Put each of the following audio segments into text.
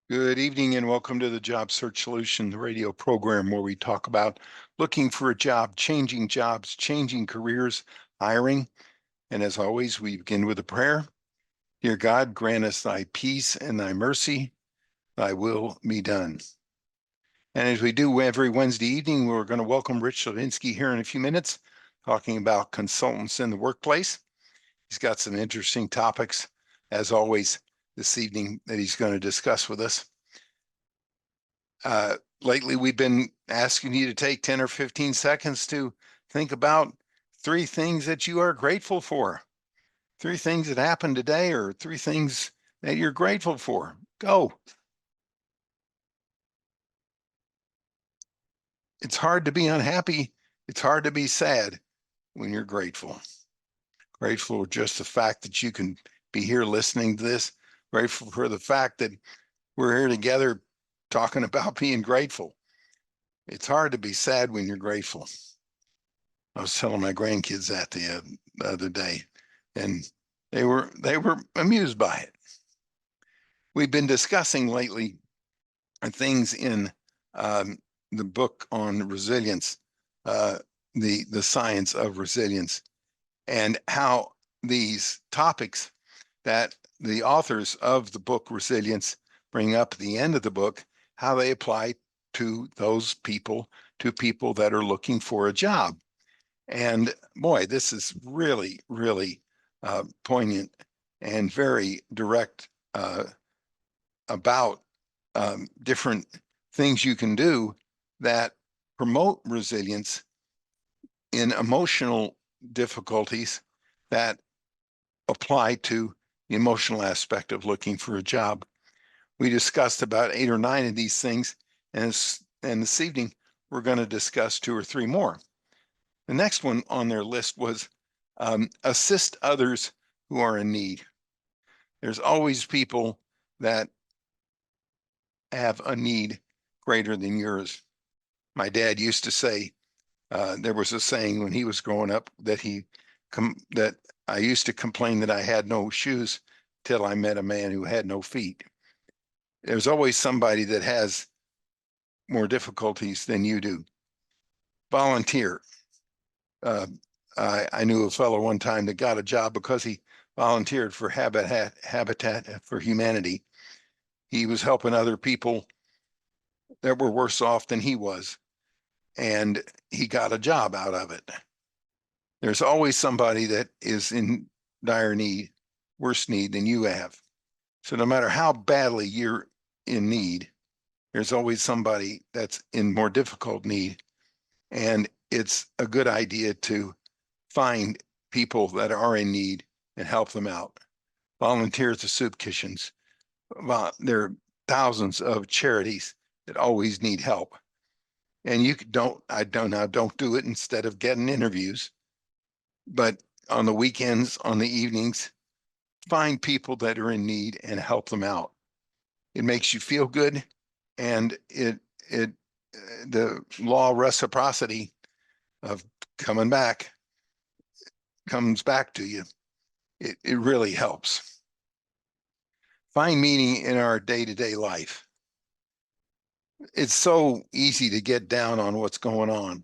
Good evening and welcome to the Job Search Solution, the radio program where we talk about looking for a job, changing jobs, changing careers, hiring. And as always, we begin with a prayer. Dear God, grant us thy peace and thy mercy, thy will be done. And as we do every Wednesday evening, we're going to welcome Rich Levinsky here in a few minutes, talking about consultants in the workplace. He's got some interesting topics, as always, this evening that he's going to discuss with us. Lately, we've been asking you to take 10 or 15 seconds to think about 3 things that you are grateful for. 3 things that happened today or 3 things that you're grateful for. Go. It's hard to be unhappy. It's hard to be sad when you're grateful. Grateful for just the fact that you can be here listening to this. Grateful for the fact that we're here together talking about being grateful. It's hard to be sad when you're grateful. I was telling my grandkids that the other day, and they were amused by it. We've been discussing lately things in the book on resilience, the science of resilience, and how these topics that the authors of the book Resilience bring up at the end of the book, how they apply to those people, to people that are looking for a job. And boy, this is really, really poignant and very direct about different things you can do that promote resilience in emotional difficulties that apply to the emotional aspect of looking for a job. We discussed about 8 or 9 of these things, and this evening we're going to discuss 2 or 3 more. The next one on their list was assist others who are in need. There's always people that have a need greater than yours. My dad used to say, there was a saying when he was growing up that that I used to complain that I had no shoes till I met a man who had no feet. There's always somebody that has more difficulties than you do. Volunteer. I knew a fellow one time that got a job because he volunteered for Habitat for Humanity. He was helping other people that were worse off than he was, and he got a job out of it. There's always somebody that is in dire need, worse need than you have. So no matter how badly you're in need, there's always somebody that's in more difficult need. And it's a good idea to find people that are in need and help them out. Volunteer at the soup kitchens. There are thousands of charities that always need help. And you don't do it instead of getting interviews, but on the weekends, on the evenings, find people that are in need and help them out. It makes you feel good, and the law of reciprocity of coming back comes back to you. It really helps. Find meaning in our day-to-day life. It's so easy to get down on what's going on.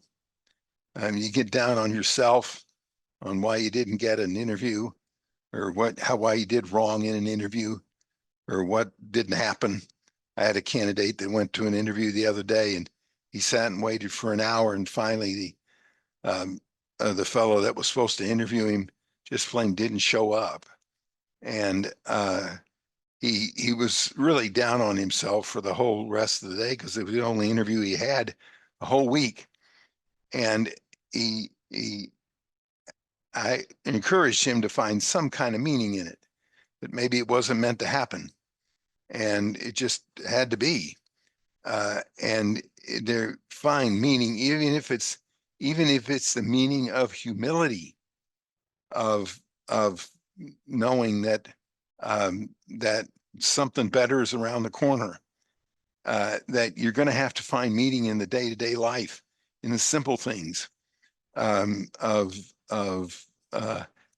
You get down on yourself, on why you didn't get an interview, or why you did wrong in an interview, or what didn't happen. I had a candidate that went to an interview the other day, and he sat and waited for an hour, and finally the fellow that was supposed to interview him just plain didn't show up. And he was really down on himself for the whole rest of the day because it was the only interview he had a whole week. And I encouraged him to find some kind of meaning in it, that maybe it wasn't meant to happen, and it just had to be. And there find meaning, even if it's the meaning of humility, of knowing that that something better is around the corner, that you're going to have to find meaning in the day-to-day life, in the simple things, of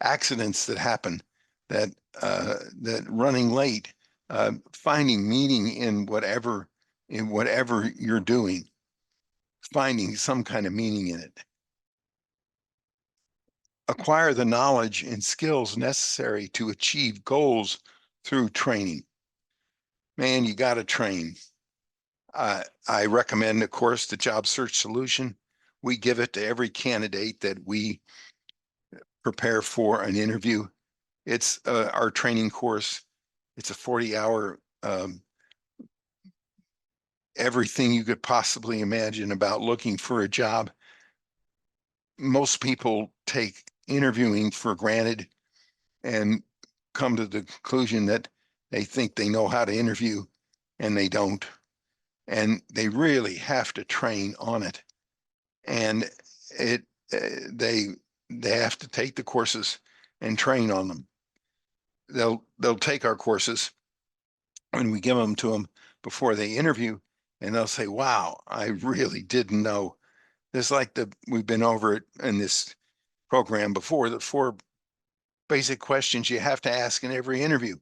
accidents that happen, that running late, finding meaning in whatever you're doing, finding some kind of meaning in it. Acquire the knowledge and skills necessary to achieve goals through training. Man, you got to train. I recommend, of course, the Job Search Solution. We give it to every candidate that we prepare for an interview. It's our training course. It's a 40-hour, everything you could possibly imagine about looking for a job. Most people take interviewing for granted and come to the conclusion that they think they know how to interview, and they don't. And they really have to train on it. And they have to take the courses and train on them. They'll take our courses when we give them to them before they interview, and they'll say, wow, I really didn't know. It's like we've been over it in this program before, the 4 basic questions you have to ask in every interview.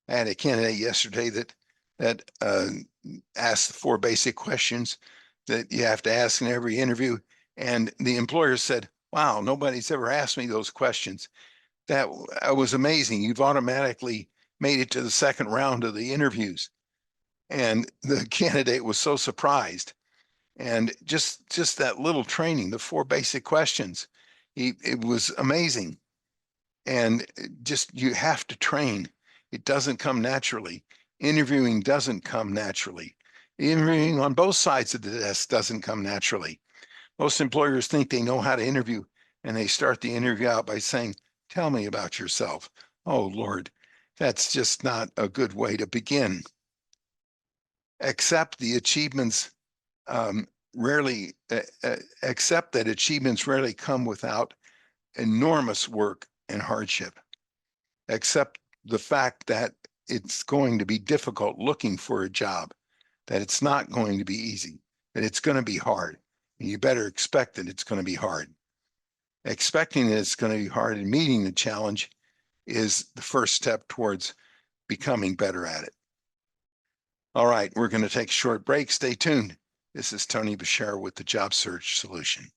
I had a candidate yesterday that asked the 4 basic questions that you have to ask in every interview. And the employer said, wow, nobody's ever asked me those questions. That was amazing. You've automatically made it to the second round of the interviews. And the candidate was so surprised. And just that little training, the 4 basic questions, it was amazing. And just, you have to train. It doesn't come naturally. Interviewing doesn't come naturally. Interviewing on both sides of the desk doesn't come naturally. Most employers think they know how to interview, and they start the interview out by saying, tell me about yourself. Oh, Lord, that's just not a good way to begin. Accept the achievements accept that achievements rarely come without enormous work and hardship. Accept the fact that it's going to be difficult looking for a job, that it's not going to be easy, that it's going to be hard. And you better expect that it's going to be hard. Expecting that it's going to be hard and meeting the challenge is the first step towards becoming better at it. All right, we're going to take a short break. Stay tuned. This is Tony Bashar with the Job Search Solution.